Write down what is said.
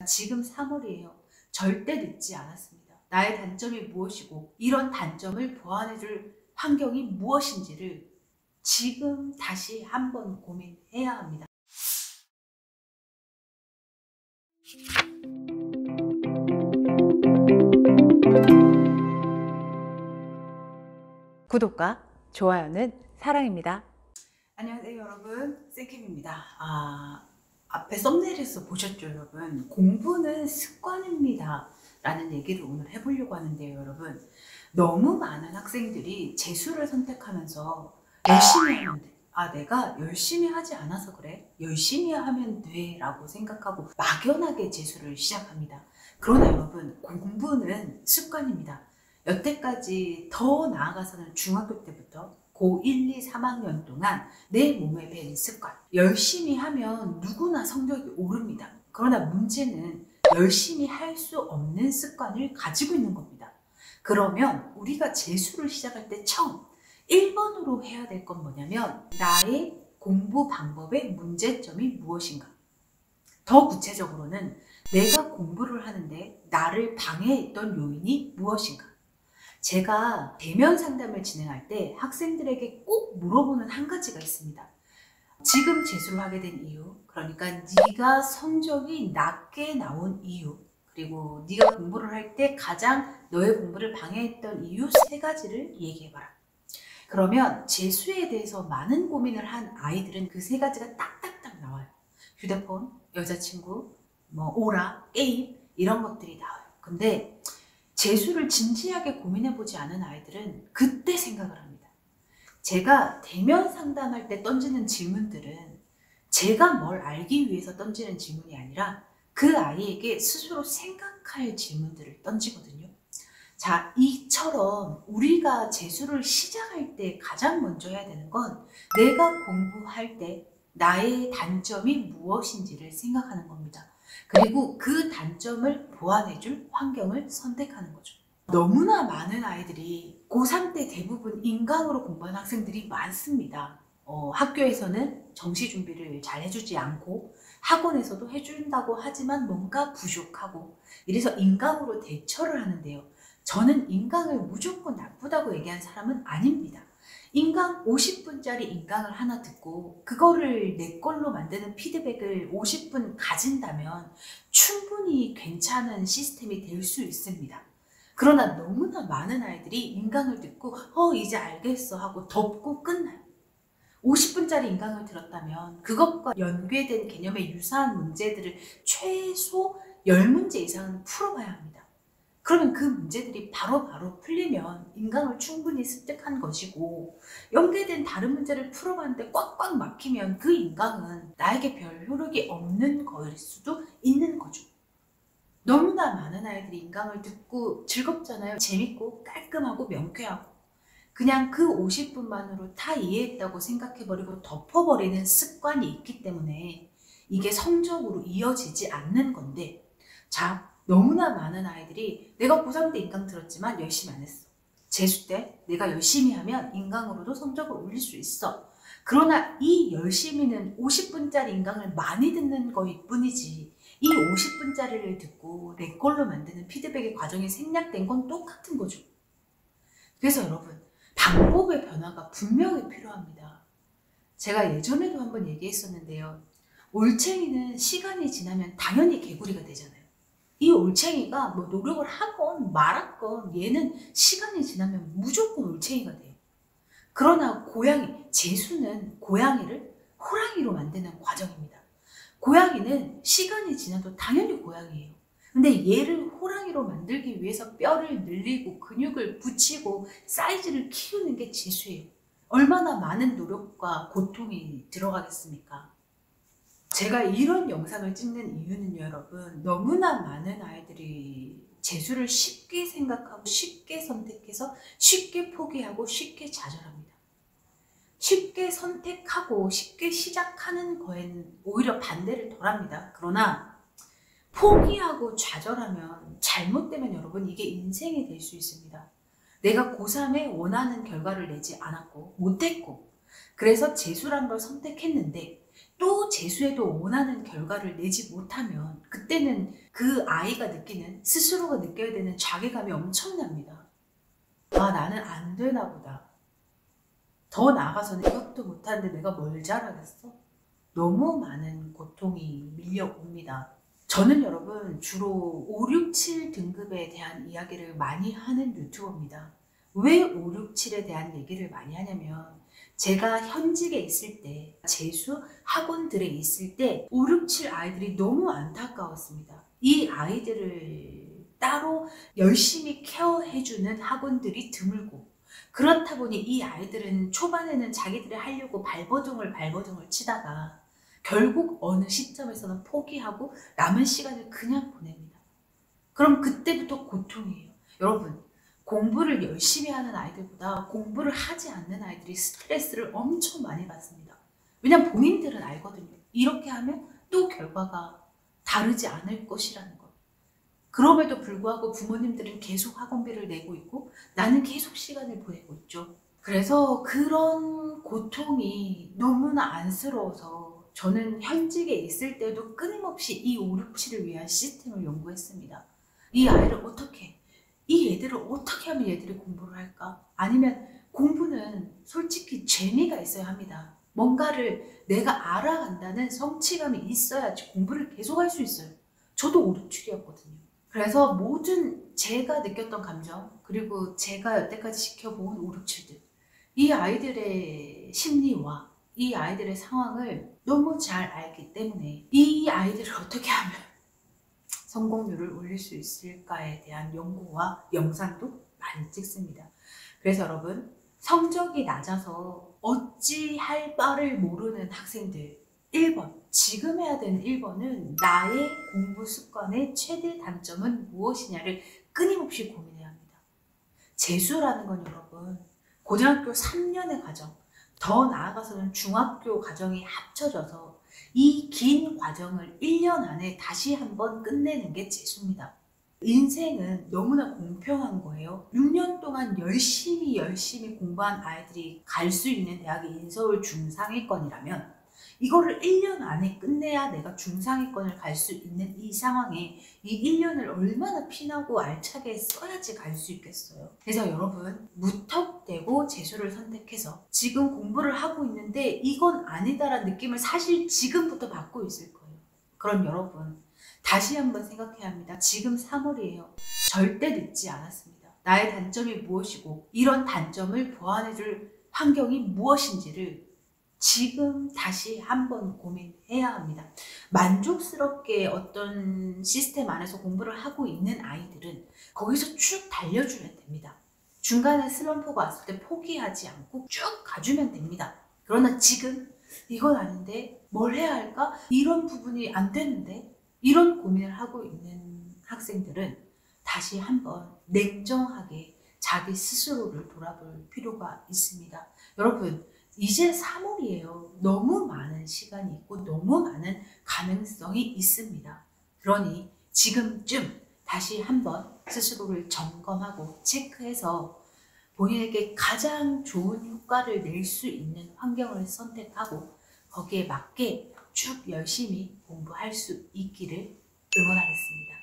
지금 3월이에요. 절대 늦지 않았습니다. 나의 단점이 무엇이고 이런 단점을 보완해줄 환경이 무엇인지를 지금 다시 한번 고민해야 합니다. 구독과 좋아요는 사랑입니다. 안녕하세요 여러분, 쌤킴입니다. 앞에 썸네일에서 보셨죠 여러분? 공부는 습관입니다 라는 얘기를 오늘 해보려고 하는데요 여러분, 너무 많은 학생들이 재수를 선택하면서 열심히 하면 돼, 내가 열심히 하지 않아서 그래, 열심히 하면 돼 라고 생각하고 막연하게 재수를 시작합니다. 그러나 여러분, 공부는 습관입니다. 여태까지 더 나아가서는 중학교 때부터 고1, 2, 3학년 동안 내 몸에 밴 습관, 열심히 하면 누구나 성적이 오릅니다. 그러나 문제는 열심히 할 수 없는 습관을 가지고 있는 겁니다. 그러면 우리가 재수를 시작할 때 처음 1번으로 해야 될 건 뭐냐면, 나의 공부 방법의 문제점이 무엇인가. 더 구체적으로는 내가 공부를 하는데 나를 방해했던 요인이 무엇인가. 제가 대면 상담을 진행할 때 학생들에게 꼭 물어보는 한 가지가 있습니다. 지금 재수를 하게 된 이유, 그러니까 네가 성적이 낮게 나온 이유, 그리고 네가 공부를 할 때 가장 너의 공부를 방해했던 이유 3가지를 얘기해봐라. 그러면 재수에 대해서 많은 고민을 한 아이들은 그 3가지가 딱딱딱 나와요. 휴대폰, 여자친구, 오락, 게임, 이런 것들이 나와요. 근데 재수를 진지하게 고민해보지 않은 아이들은 그때 생각을 합니다. 제가 대면 상담할 때 던지는 질문들은 제가 뭘 알기 위해서 던지는 질문이 아니라 그 아이에게 스스로 생각할 질문들을 던지거든요. 자, 이처럼 우리가 재수를 시작할 때 가장 먼저 해야 되는 건 내가 공부할 때 나의 단점이 무엇인지를 생각하는 겁니다. 그리고 그 단점을 보완해줄 환경을 선택하는 거죠. 너무나 많은 아이들이 고3 때 대부분 인강으로 공부하는 학생들이 많습니다. 학교에서는 정시 준비를 잘 해주지 않고 학원에서도 해준다고 하지만 뭔가 부족하고, 이래서 인강으로 대처를 하는데요. 저는 인강을 무조건 나쁘다고 얘기한 사람은 아닙니다. 인강 50분짜리 인강을 하나 듣고 그거를 내 걸로 만드는 피드백을 50분 가진다면 충분히 괜찮은 시스템이 될 수 있습니다. 그러나 너무나 많은 아이들이 인강을 듣고 이제 알겠어 하고 덮고 끝나요. 50분짜리 인강을 들었다면 그것과 연계된 개념의 유사한 문제들을 최소 10문제 이상은 풀어봐야 합니다. 그러면 그 문제들이 바로바로 풀리면 인강을 충분히 습득한 것이고, 연계된 다른 문제를 풀어봤는데 꽉꽉 막히면 그 인강은 나에게 별 효력이 없는 거일 수도 있는 거죠. 너무나 많은 아이들이 인강을 듣고 즐겁잖아요. 재밌고 깔끔하고 명쾌하고. 그냥 그 50분만으로 다 이해했다고 생각해버리고 덮어버리는 습관이 있기 때문에 이게 성적으로 이어지지 않는 건데, 자, 너무나 많은 아이들이 내가 고3 때 인강 들었지만 열심히 안 했어. 재수 때 내가 열심히 하면 인강으로도 성적을 올릴 수 있어. 그러나 이 열심히는 50분짜리 인강을 많이 듣는 거일 뿐이지, 이 50분짜리를 듣고 내 걸로 만드는 피드백의 과정이 생략된 건 똑같은 거죠. 그래서 여러분, 방법의 변화가 분명히 필요합니다. 제가 예전에도 한번 얘기했었는데요. 올챙이는 시간이 지나면 당연히 개구리가 되잖아요. 이 올챙이가 노력을 하건 말았건 얘는 시간이 지나면 무조건 올챙이가 돼요. 그러나 재수는 고양이를 호랑이로 만드는 과정입니다. 고양이는 시간이 지나도 당연히 고양이에요. 근데 얘를 호랑이로 만들기 위해서 뼈를 늘리고 근육을 붙이고 사이즈를 키우는 게 재수예요. 얼마나 많은 노력과 고통이 들어가겠습니까? 제가 이런 영상을 찍는 이유는 여러분, 너무나 많은 아이들이 재수를 쉽게 생각하고 쉽게 선택해서 쉽게 포기하고 쉽게 좌절합니다. 쉽게 선택하고 쉽게 시작하는 거에는 오히려 반대를 덜합니다. 그러나 포기하고 좌절하면, 잘못되면 여러분 이게 인생이 될 수 있습니다. 내가 고3에 원하는 결과를 내지 않았고 못했고, 그래서 재수란 걸 선택했는데 또 재수해도 원하는 결과를 내지 못하면 그때는 그 아이가 느끼는, 스스로가 느껴야 되는 자괴감이 엄청납니다. 아, 나는 안 되나 보다. 더 나아가서는 이것도 못하는데 내가 뭘 잘하겠어? 너무 많은 고통이 밀려옵니다. 저는 여러분 주로 5, 6, 7 등급에 대한 이야기를 많이 하는 유튜버입니다. 왜 5, 6, 7에 대한 얘기를 많이 하냐면 제가 현직에 있을 때, 재수 학원들에 있을 때 5, 6, 7 아이들이 너무 안타까웠습니다. 이 아이들을 따로 열심히 케어해주는 학원들이 드물고, 그렇다 보니 이 아이들은 초반에는 자기들이 하려고 발버둥을 치다가 결국 어느 시점에서는 포기하고 남은 시간을 그냥 보냅니다. 그럼 그때부터 고통이에요. 여러분, 공부를 열심히 하는 아이들보다 공부를 하지 않는 아이들이 스트레스를 엄청 많이 받습니다. 왜냐면 본인들은 알거든요. 이렇게 하면 또 결과가 다르지 않을 것이라는 것. 그럼에도 불구하고 부모님들은 계속 학원비를 내고 있고 나는 계속 시간을 보내고 있죠. 그래서 그런 고통이 너무나 안쓰러워서 저는 현직에 있을 때도 끊임없이 이 5, 6, 7을 위한 시스템을 연구했습니다. 이 아이를 어떻게, 이 애들을 어떻게 하면 얘들이 공부를 할까? 아니면 공부는 솔직히 재미가 있어야 합니다. 뭔가를 내가 알아간다는 성취감이 있어야지 공부를 계속할 수 있어요. 저도 5, 6, 7이었거든요. 그래서 모든 제가 느꼈던 감정, 그리고 제가 여태까지 지켜본 5, 6, 7들, 이 아이들의 심리와 이 아이들의 상황을 너무 잘 알기 때문에 이 아이들을 어떻게 하면 성공률을 올릴 수 있을까에 대한 연구와 영상도 많이 찍습니다. 그래서 여러분, 성적이 낮아서 어찌할 바를 모르는 학생들, 1번, 지금 해야 되는 1번은 나의 공부 습관의 최대 단점은 무엇이냐를 끊임없이 고민해야 합니다. 재수라는 건 여러분, 고등학교 3년의 과정, 더 나아가서는 중학교 과정이 합쳐져서 이 긴 과정을 1년 안에 다시 한번 끝내는 게 재수입니다. 인생은 너무나 공평한 거예요. 6년 동안 열심히 공부한 아이들이 갈 수 있는 대학이 인서울 중상위권이라면 이거를 1년 안에 끝내야 내가 중상위권을 갈 수 있는 이 상황에 이 1년을 얼마나 피나고 알차게 써야지 갈 수 있겠어요. 그래서 여러분, 무턱대고 재수를 선택해서 지금 공부를 하고 있는데 이건 아니다라는 느낌을 사실 지금부터 받고 있을 거예요. 그럼 여러분, 다시 한번 생각해야 합니다. 지금 3월이에요. 절대 늦지 않았습니다. 나의 단점이 무엇이고 이런 단점을 보완해줄 환경이 무엇인지를 지금 다시 한번 고민해야 합니다. 만족스럽게 어떤 시스템 안에서 공부를 하고 있는 아이들은 거기서 쭉 달려주면 됩니다. 중간에 슬럼프가 왔을 때 포기하지 않고 쭉 가주면 됩니다. 그러나 지금 이건 아닌데 뭘 해야 할까? 이런 부분이 안 되는데 이런 고민을 하고 있는 학생들은 다시 한번 냉정하게 자기 스스로를 돌아볼 필요가 있습니다. 여러분, 이제 3월이에요. 너무 많은 시간이 있고 너무 많은 가능성이 있습니다. 그러니 지금쯤 다시 한번 스스로를 점검하고 체크해서 본인에게 가장 좋은 효과를 낼 수 있는 환경을 선택하고 거기에 맞게 쭉 열심히 공부할 수 있기를 응원하겠습니다.